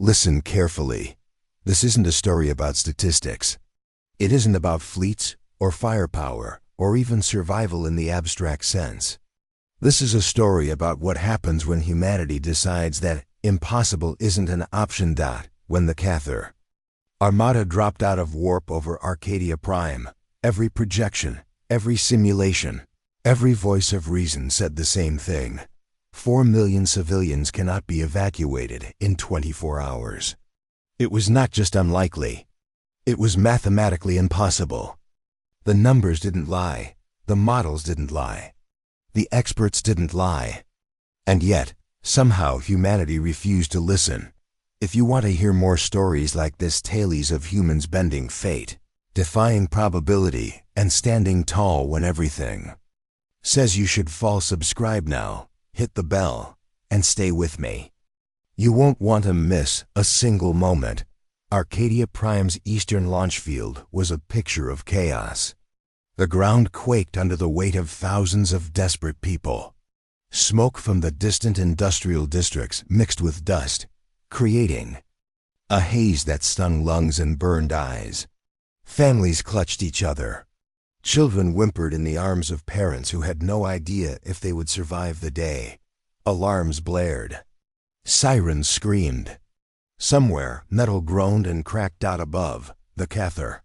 Listen carefully. This isn't a story about statistics. It isn't about fleets or firepower or even survival in the abstract sense. This is a story about what happens when humanity decides that impossible isn't an option. When the Cathar Armada dropped out of warp over Arcadia Prime, every projection, every simulation, every voice of reason said the same thing. 4 million civilians cannot be evacuated in 24 hours. It was not just unlikely. It was mathematically impossible. The numbers didn't lie. The models didn't lie. The experts didn't lie. And yet, somehow humanity refused to listen. If you want to hear more stories like this, tales of humans bending fate, defying probability, and standing tall when everything says you should fall, subscribe now, hit the bell, and stay with me. You won't want to miss a single moment. Arcadia Prime's eastern launch field was a picture of chaos. The ground quaked under the weight of thousands of desperate people. Smoke from the distant industrial districts mixed with dust, creating a haze that stung lungs and burned eyes. Families clutched each other. Children whimpered in the arms of parents who had no idea if they would survive the day. Alarms blared. Sirens screamed. Somewhere, metal groaned and cracked out above. The Cathar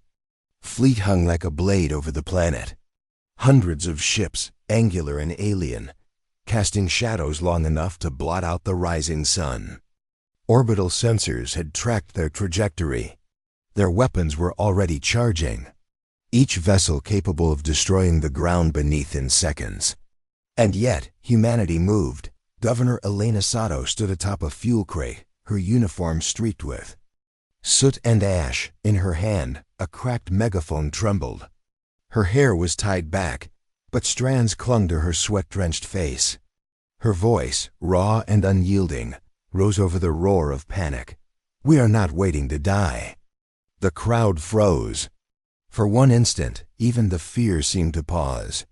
fleet hung like a blade over the planet. Hundreds of ships, angular and alien, casting shadows long enough to blot out the rising sun. Orbital sensors had tracked their trajectory. Their weapons were already charging, each vessel capable of destroying the ground beneath in seconds. And yet, humanity moved. Governor Elena Sato stood atop a fuel crate, her uniform streaked with soot and ash. In her hand, a cracked megaphone trembled. Her hair was tied back, but strands clung to her sweat-drenched face. Her voice, raw and unyielding, rose over the roar of panic. "We are not waiting to die." The crowd froze. For one instant, even the fear seemed to pause.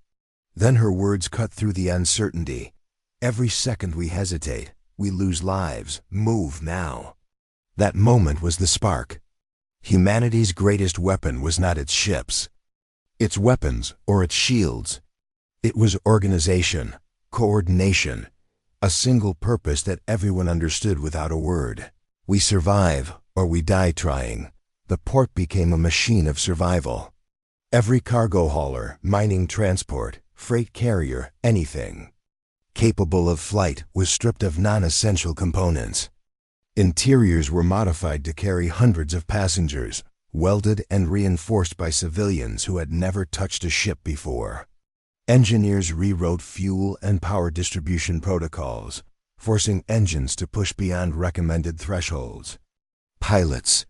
Then her words cut through the uncertainty. "Every second we hesitate, we lose lives. Move now." That moment was the spark. Humanity's greatest weapon was not its ships, its weapons, or its shields. It was organization, coordination, a single purpose that everyone understood without a word. We survive, or we die trying. The port became a machine of survival. Every cargo hauler, mining transport, freight carrier, anything capable of flight was stripped of non-essential components. Interiors were modified to carry hundreds of passengers, welded and reinforced by civilians who had never touched a ship before. Engineers rewrote fuel and power distribution protocols, forcing engines to push beyond recommended thresholds. Pilots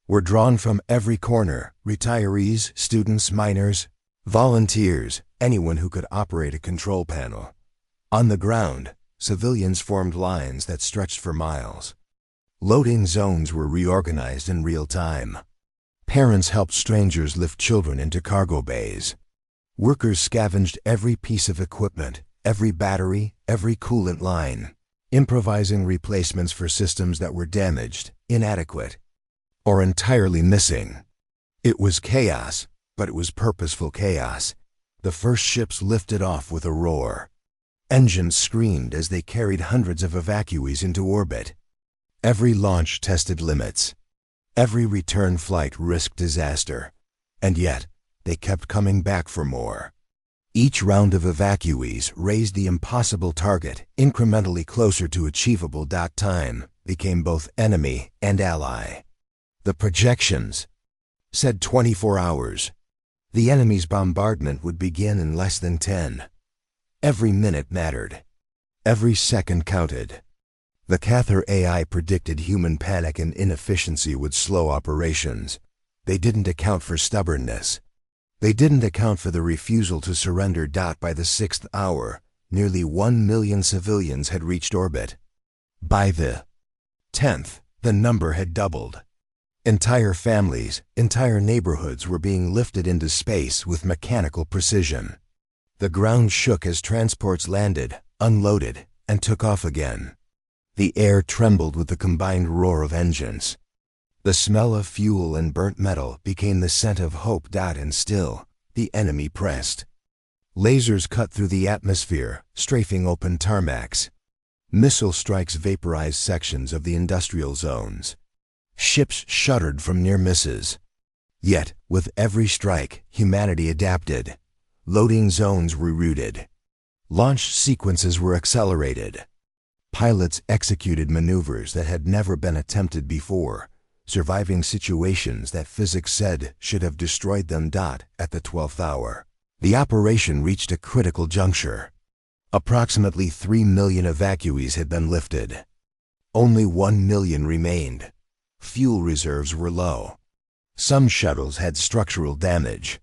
were drawn from every corner: retirees, students, miners, volunteers, anyone who could operate a control panel. On the ground, civilians formed lines that stretched for miles. Loading zones were reorganized in real time. Parents helped strangers lift children into cargo bays. Workers scavenged every piece of equipment, every battery, every coolant line, improvising replacements for systems that were damaged, inadequate, or entirely missing. It was chaos, but it was purposeful chaos. The first ships lifted off with a roar. Engines screamed as they carried hundreds of evacuees into orbit. Every launch tested limits. Every return flight risked disaster. And yet, they kept coming back for more. Each round of evacuees raised the impossible target incrementally closer to achievable. Time became both enemy and ally. The projections said 24 hours. The enemy's bombardment would begin in less than 10. Every minute mattered. Every second counted. The Cathar AI predicted human panic and inefficiency would slow operations. They didn't account for stubbornness. They didn't account for the refusal to surrender. By the 6th hour, nearly 1 million civilians had reached orbit. By the 10th, the number had doubled. Entire families, entire neighborhoods were being lifted into space with mechanical precision. The ground shook as transports landed, unloaded, and took off again. The air trembled with the combined roar of engines. The smell of fuel and burnt metal became the scent of hope. And still, the enemy pressed. Lasers cut through the atmosphere, strafing open tarmacs. Missile strikes vaporized sections of the industrial zones. Ships shuddered from near misses. Yet, with every strike, humanity adapted. Loading zones rerouted. Launch sequences were accelerated. Pilots executed maneuvers that had never been attempted before, surviving situations that physics said should have destroyed them. At the 12th hour, the operation reached a critical juncture. Approximately 3 million evacuees had been lifted. Only 1 million remained. Fuel reserves were low. Some shuttles had structural damage.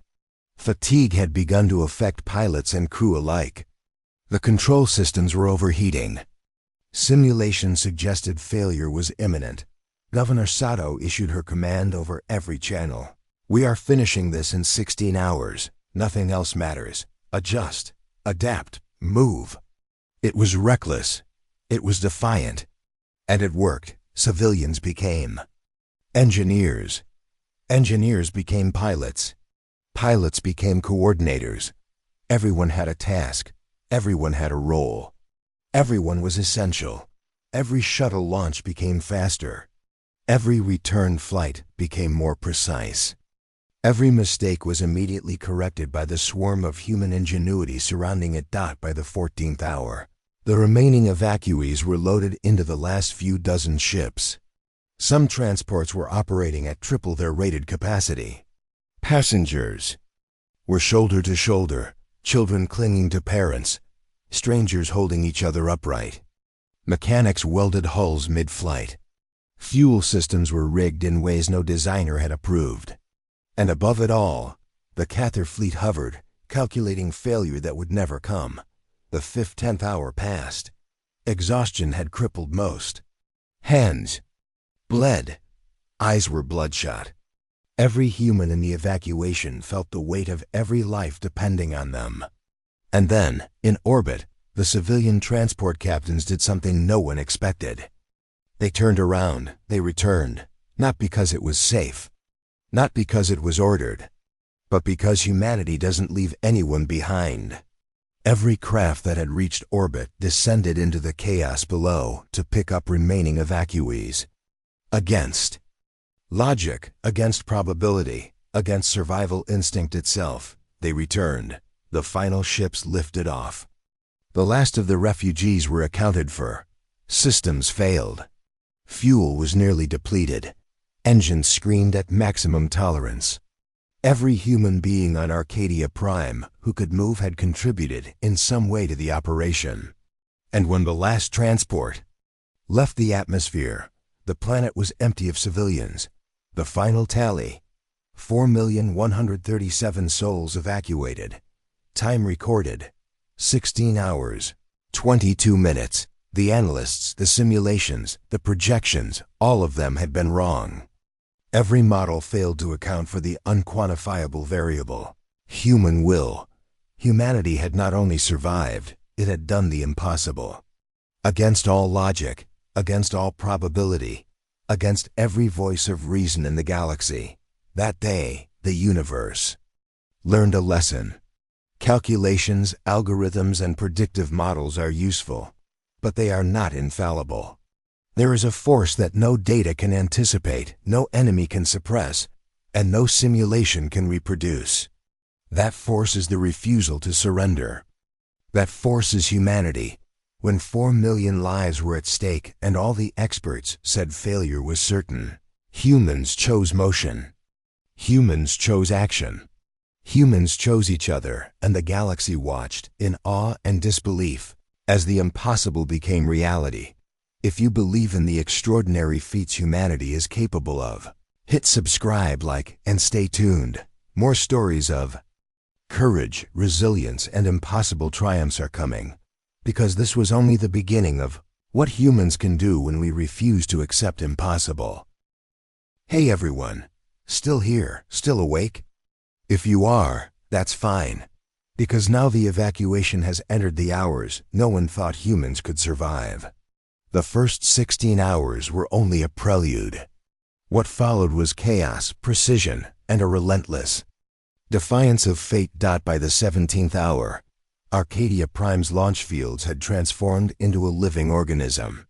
Fatigue had begun to affect pilots and crew alike. The control systems were overheating. Simulation suggested failure was imminent. Governor Sato issued her command over every channel. "We are finishing this in 16 hours. Nothing else matters. Adjust, adapt, move." It was reckless. It was defiant. And it worked. Civilians became engineers. Engineers became pilots. Pilots became coordinators. Everyone had a task. Everyone had a role. Everyone was essential. Every shuttle launch became faster. Every return flight became more precise. Every mistake was immediately corrected by the swarm of human ingenuity surrounding it. By the 14th hour, the remaining evacuees were loaded into the last few dozen ships. Some transports were operating at triple their rated capacity. Passengers were shoulder to shoulder, children clinging to parents, strangers holding each other upright. Mechanics welded hulls mid-flight. Fuel systems were rigged in ways no designer had approved. And above it all, the Cather fleet hovered, calculating failure that would never come. The 10th hour passed. Exhaustion had crippled most. Hands bled. Eyes were bloodshot. Every human in the evacuation felt the weight of every life depending on them. And then, in orbit, the civilian transport captains did something no one expected. They turned around, they returned, not because it was safe, not because it was ordered, but because humanity doesn't leave anyone behind. Every craft that had reached orbit descended into the chaos below to pick up remaining evacuees. Against logic, against probability, against survival instinct itself, they returned. The final ships lifted off. The last of the refugees were accounted for. Systems failed. Fuel was nearly depleted. Engines screamed at maximum tolerance. Every human being on Arcadia Prime who could move had contributed in some way to the operation. And when the last transport left the atmosphere, the planet was empty of civilians. The final tally: 4,137 souls evacuated. Time recorded: 16 hours, 22 minutes. The analysts, the simulations, the projections, all of them had been wrong. Every model failed to account for the unquantifiable variable: human will. Humanity had not only survived, it had done the impossible. Against all logic, against all probability, against every voice of reason in the galaxy, that day, the universe learned a lesson. Calculations, algorithms, and predictive models are useful, but they are not infallible. There is a force that no data can anticipate, no enemy can suppress, and no simulation can reproduce. That force is the refusal to surrender. That force is humanity. When 4 million lives were at stake and all the experts said failure was certain, humans chose motion. Humans chose action. Humans chose each other, and the galaxy watched, in awe and disbelief, as the impossible became reality. If you believe in the extraordinary feats humanity is capable of, hit subscribe, like, and stay tuned. More stories of courage, resilience, and impossible triumphs are coming, because this was only the beginning of what humans can do when we refuse to accept impossible. Hey everyone, still here, still awake? If you are, that's fine, because now the evacuation has entered the hours no one thought humans could survive. The first 16 hours were only a prelude. What followed was chaos, precision, and a relentless defiance of fate. By the 17th hour, Arcadia Prime's launch fields had transformed into a living organism.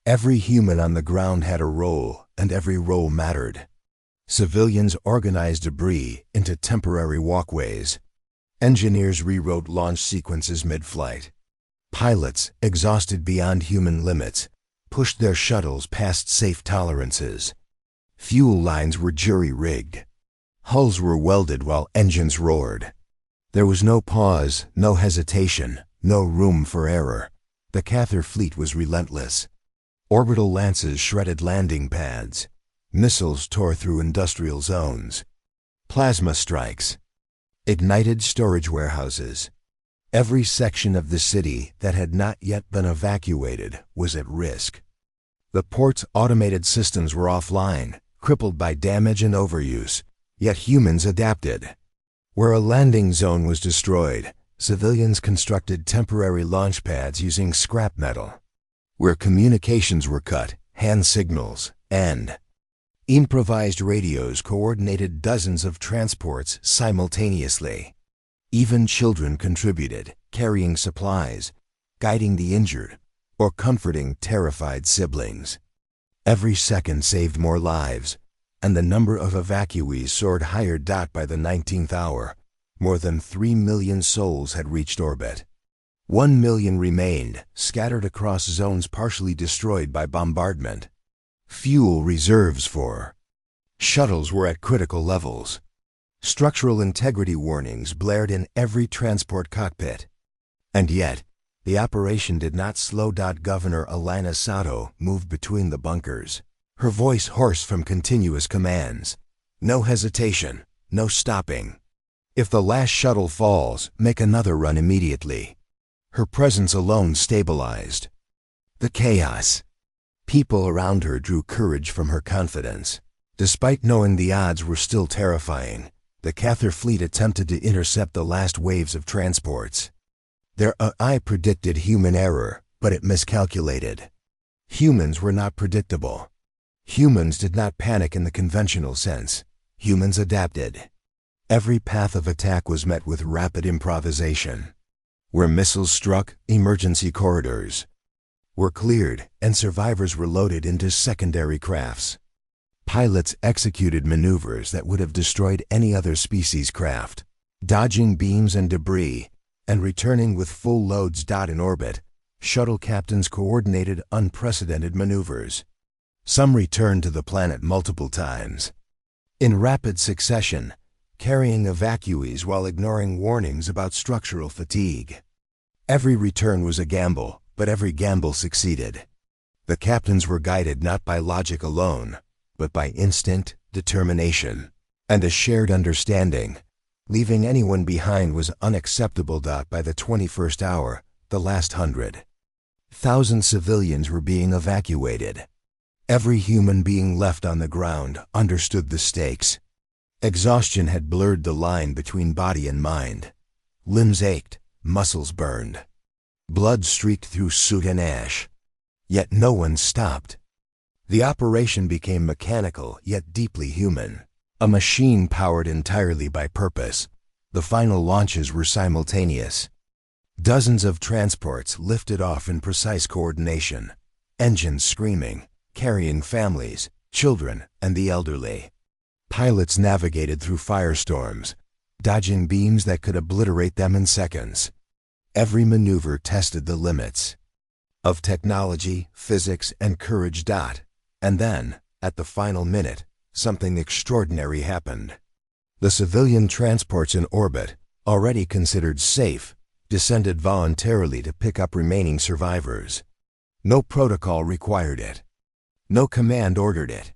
Every human on the ground had a role, and every role mattered. Civilians organized debris into temporary walkways. Engineers rewrote launch sequences mid-flight. Pilots, exhausted beyond human limits, pushed their shuttles past safe tolerances. Fuel lines were jury-rigged. Hulls were welded while engines roared. There was no pause, no hesitation, no room for error. The Cather fleet was relentless. Orbital lances shredded landing pads. Missiles tore through industrial zones. Plasma strikes ignited storage warehouses. Every section of the city that had not yet been evacuated was at risk. The port's automated systems were offline, crippled by damage and overuse, yet humans adapted. Where a landing zone was destroyed, civilians constructed temporary launch pads using scrap metal. Where communications were cut, hand signals and improvised radios coordinated dozens of transports simultaneously. Even children contributed, carrying supplies, guiding the injured, or comforting terrified siblings. Every second saved more lives, and the number of evacuees soared higher. By the 19th hour, more than 3 million souls had reached orbit. 1 million remained, scattered across zones partially destroyed by bombardment. Fuel reserves for shuttles were at critical levels. Structural integrity warnings blared in every transport cockpit. And yet, the operation did not slow. Governor Alana Sato moved between the bunkers, her voice hoarse from continuous commands. No hesitation, no stopping. If the last shuttle falls, make another run immediately. Her presence alone stabilized the chaos. People around her drew courage from her confidence. Despite knowing the odds were still terrifying, the Cather fleet attempted to intercept the last waves of transports. Their AI predicted human error, but it miscalculated. Humans were not predictable. Humans did not panic in the conventional sense. Humans adapted. Every path of attack was met with rapid improvisation. Where missiles struck, emergency corridors were cleared, and survivors were loaded into secondary crafts. Pilots executed maneuvers that would have destroyed any other species' craft, dodging beams and debris, and returning with full loads. In orbit, shuttle captains coordinated unprecedented maneuvers. Some returned to the planet multiple times, in rapid succession, carrying evacuees while ignoring warnings about structural fatigue. Every return was a gamble, but every gamble succeeded. The captains were guided not by logic alone, but by instinct, determination, and a shared understanding. Leaving anyone behind was unacceptable. By the 21st hour, the last 100,000 civilians were being evacuated. Every human being left on the ground understood the stakes. Exhaustion had blurred the line between body and mind. Limbs ached, muscles burned. Blood streaked through suit and ash. Yet no one stopped. The operation became mechanical yet deeply human. A machine powered entirely by purpose. The final launches were simultaneous. Dozens of transports lifted off in precise coordination. Engines screaming, carrying families, children, and the elderly. Pilots navigated through firestorms, dodging beams that could obliterate them in seconds. Every maneuver tested the limits of technology, physics, and courage. And then, at the final minute, something extraordinary happened. The civilian transports in orbit, already considered safe, descended voluntarily to pick up remaining survivors. No protocol required it. No command ordered it.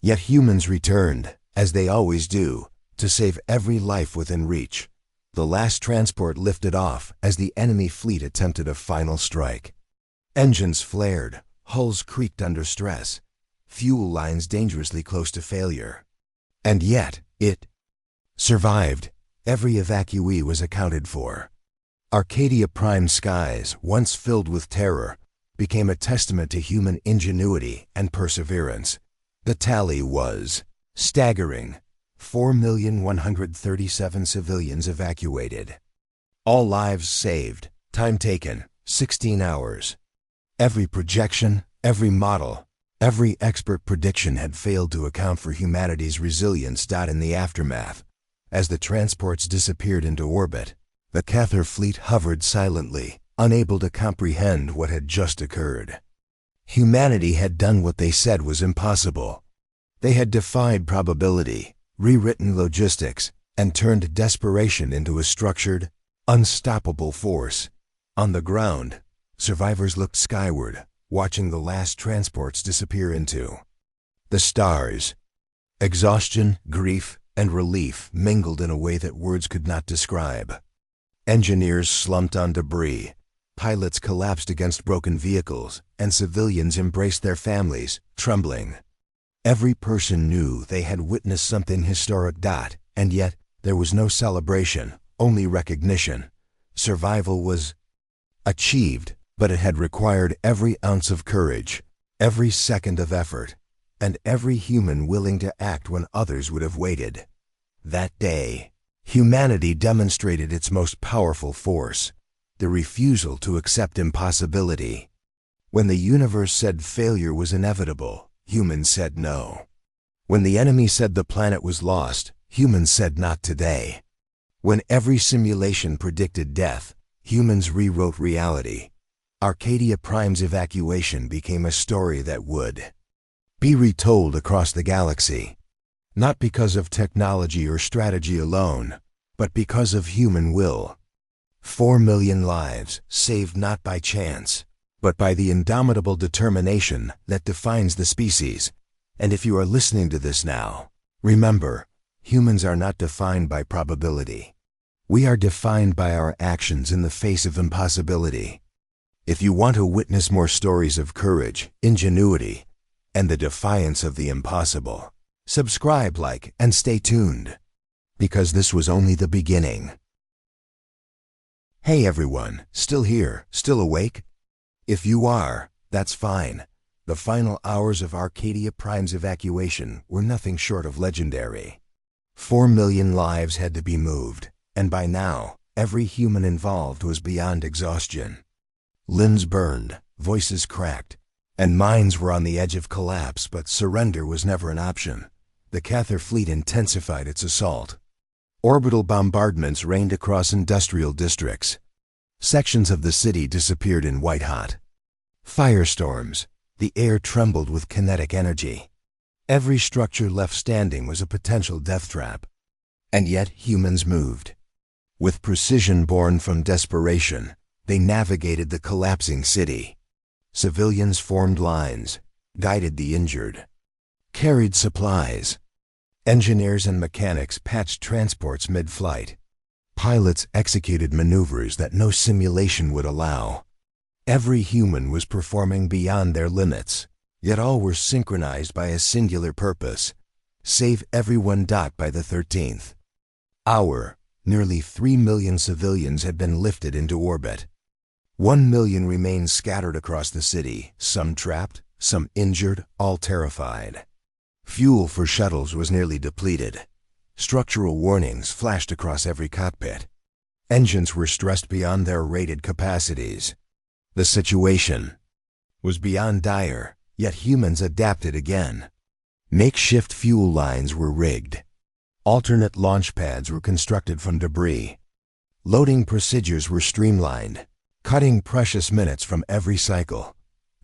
Yet humans returned, as they always do, to save every life within reach. The last transport lifted off as the enemy fleet attempted a final strike. Engines flared, hulls creaked under stress, fuel lines dangerously close to failure. And yet, it survived. Every evacuee was accounted for. Arcadia Prime skies, once filled with terror, became a testament to human ingenuity and perseverance. The tally was staggering: 4,137 civilians evacuated. All lives saved. Time taken, 16 hours. Every projection, every model, every expert prediction had failed to account for humanity's resilience. In the aftermath, as the transports disappeared into orbit, the Cather fleet hovered silently, unable to comprehend what had just occurred. Humanity had done what they said was impossible. They had defied probability, rewritten logistics, and turned desperation into a structured, unstoppable force. On the ground, survivors looked skyward, watching the last transports disappear into the stars. Exhaustion, grief, and relief mingled in a way that words could not describe. Engineers slumped on debris, pilots collapsed against broken vehicles, and civilians embraced their families, trembling. Every person knew they had witnessed something historic. And yet, there was no celebration, only recognition. Survival was achieved, but it had required every ounce of courage, every second of effort, and every human willing to act when others would have waited. That day, humanity demonstrated its most powerful force: the refusal to accept impossibility. When the universe said failure was inevitable, humans said no. When the enemy said the planet was lost, humans said not today. When every simulation predicted death, humans rewrote reality. Arcadia Prime's evacuation became a story that would be retold across the galaxy, not because of technology or strategy alone, but because of human will. 4 million lives saved not by chance, but by the indomitable determination that defines the species. And if you are listening to this now, remember, humans are not defined by probability. We are defined by our actions in the face of impossibility. If you want to witness more stories of courage, ingenuity, and the defiance of the impossible, subscribe, like, and stay tuned, because this was only the beginning. Hey everyone, still here, still awake? If you are, that's fine. The final hours of Arcadia Prime's evacuation were nothing short of legendary. 4 million lives had to be moved, and by now, every human involved was beyond exhaustion. Limbs burned, voices cracked, and minds were on the edge of collapse, but surrender was never an option. The Cather fleet intensified its assault. Orbital bombardments rained across industrial districts. Sections of the city disappeared in white-hot firestorms. The air trembled with kinetic energy. Every structure left standing was a potential death trap. And yet humans moved. With precision born from desperation, they navigated the collapsing city. Civilians formed lines, guided the injured, carried supplies. Engineers and mechanics patched transports mid-flight. Pilots executed maneuvers that no simulation would allow. Every human was performing beyond their limits, yet all were synchronized by a singular purpose: save everyone. By the 13th hour, nearly 3 million civilians had been lifted into orbit. 1 million remained scattered across the city, some trapped, some injured, all terrified. Fuel for shuttles was nearly depleted. Structural warnings flashed across every cockpit. Engines were stressed beyond their rated capacities. The situation was beyond dire, yet humans adapted again. Makeshift fuel lines were rigged. Alternate launch pads were constructed from debris. Loading procedures were streamlined, cutting precious minutes from every cycle.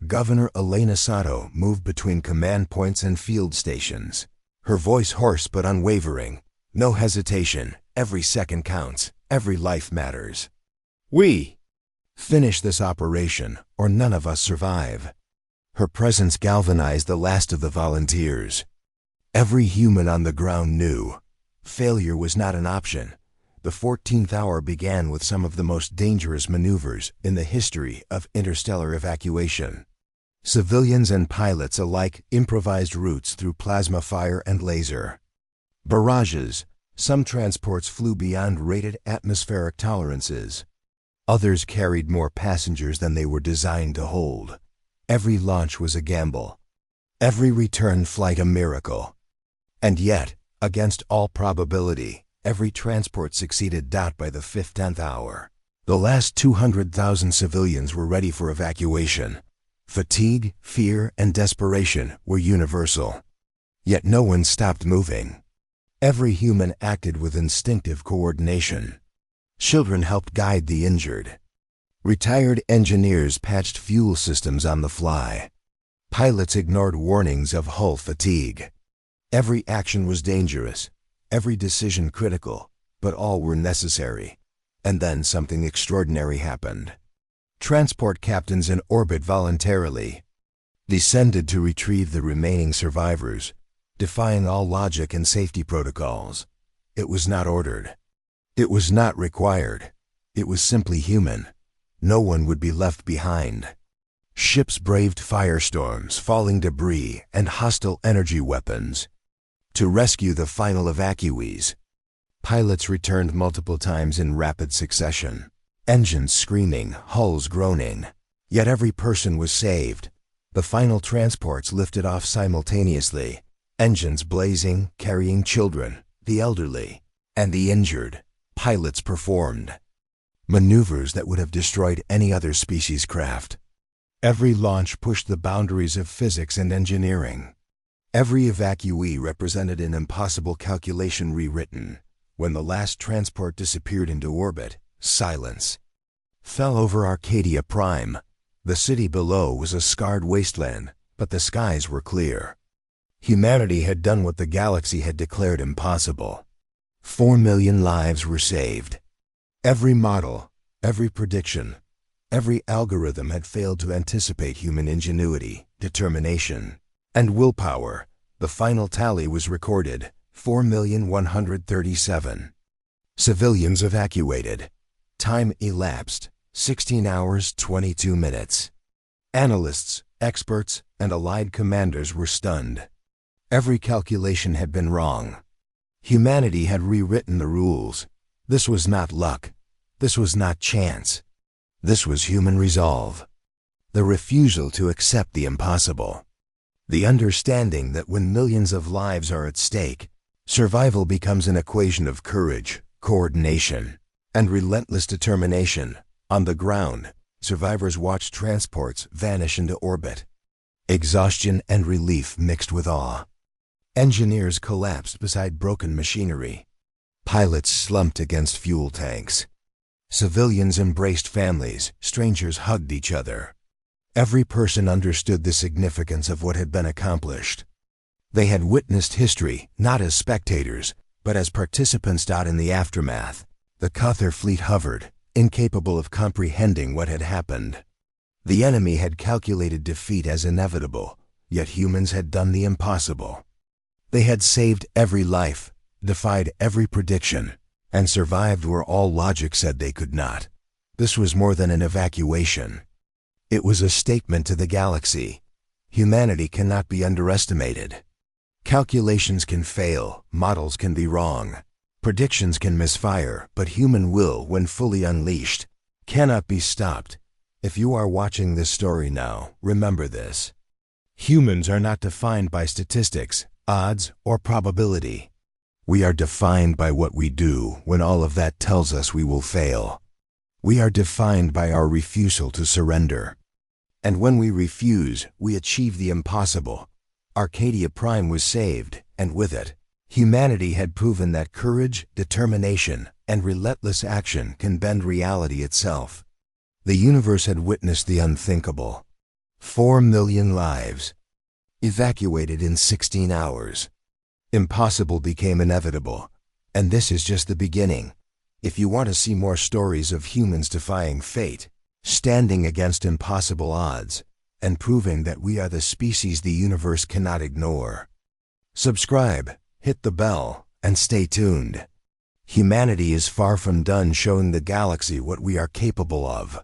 Governor Elena Sato moved between command points and field stations, her voice hoarse but unwavering. No hesitation, every second counts, every life matters. We finish this operation, or none of us survive. Her presence galvanized the last of the volunteers. Every human on the ground knew failure was not an option. The 14th hour began with some of the most dangerous maneuvers in the history of interstellar evacuation. Civilians and pilots alike improvised routes through plasma fire and laser. Barrages. Some transports flew beyond rated atmospheric tolerances. Others carried more passengers than they were designed to hold. Every launch was a gamble. Every return flight a miracle. And yet, against all probability, every transport succeeded. By the 10th hour, the last 200,000 civilians were ready for evacuation. Fatigue, fear, and desperation were universal. Yet no one stopped moving. Every human acted with instinctive coordination. Children helped guide the injured. Retired engineers patched fuel systems on the fly. Pilots ignored warnings of hull fatigue. Every action was dangerous, every decision critical, but all were necessary. And then something extraordinary happened. Transport captains in orbit voluntarily descended to retrieve the remaining survivors, defying all logic and safety protocols. It was not ordered. It was not required. It was simply human. No one would be left behind. Ships braved firestorms, falling debris, and hostile energy weapons to rescue the final evacuees. Pilots returned multiple times in rapid succession, engines screaming, hulls groaning. Yet every person was saved. The final transports lifted off simultaneously, engines blazing, carrying children, the elderly, and the injured. Pilots performed maneuvers that would have destroyed any other species craft. Every launch pushed the boundaries of physics and engineering. Every evacuee represented an impossible calculation rewritten. When the last transport disappeared into orbit, silence fell over Arcadia Prime. The city below was a scarred wasteland, but the skies were clear. Humanity had done what the galaxy had declared impossible. 4 million lives were saved. Every model, every prediction, every algorithm had failed to anticipate human ingenuity, determination, and willpower. The final tally was recorded: 4,137,000. Civilians evacuated. Time elapsed: 16 hours, 22 minutes. Analysts, experts, and allied commanders were stunned. Every calculation had been wrong. Humanity had rewritten the rules. This was not luck. This was not chance. This was human resolve. The refusal to accept the impossible. The understanding that when millions of lives are at stake, survival becomes an equation of courage, coordination, and relentless determination. On the ground, survivors watched transports vanish into orbit. Exhaustion and relief mixed with awe. Engineers collapsed beside broken machinery. Pilots slumped against fuel tanks. Civilians embraced families, strangers hugged each other. Every person understood the significance of what had been accomplished. They had witnessed history, not as spectators, but as participants. In the aftermath, the Cathar fleet hovered, incapable of comprehending what had happened. The enemy had calculated defeat as inevitable, yet humans had done the impossible. They had saved every life, defied every prediction, and survived where all logic said they could not. This was more than an evacuation. It was a statement to the galaxy. Humanity cannot be underestimated. Calculations can fail, models can be wrong, predictions can misfire, but human will, when fully unleashed, cannot be stopped. If you are watching this story now, remember this. Humans are not defined by statistics, odds, or probability. We are defined by what we do when all of that tells us we will fail. We are defined by our refusal to surrender. And when we refuse, we achieve the impossible. Arcadia Prime was saved, and with it, humanity had proven that courage, determination, and relentless action can bend reality itself. The universe had witnessed the unthinkable. 4 million lives evacuated in 16 hours. Impossible became inevitable, and this is just the beginning. If you want to see more stories of humans defying fate, standing against impossible odds, and proving that we are the species the universe cannot ignore, subscribe, hit the bell, and stay tuned. Humanity is far from done showing the galaxy what we are capable of.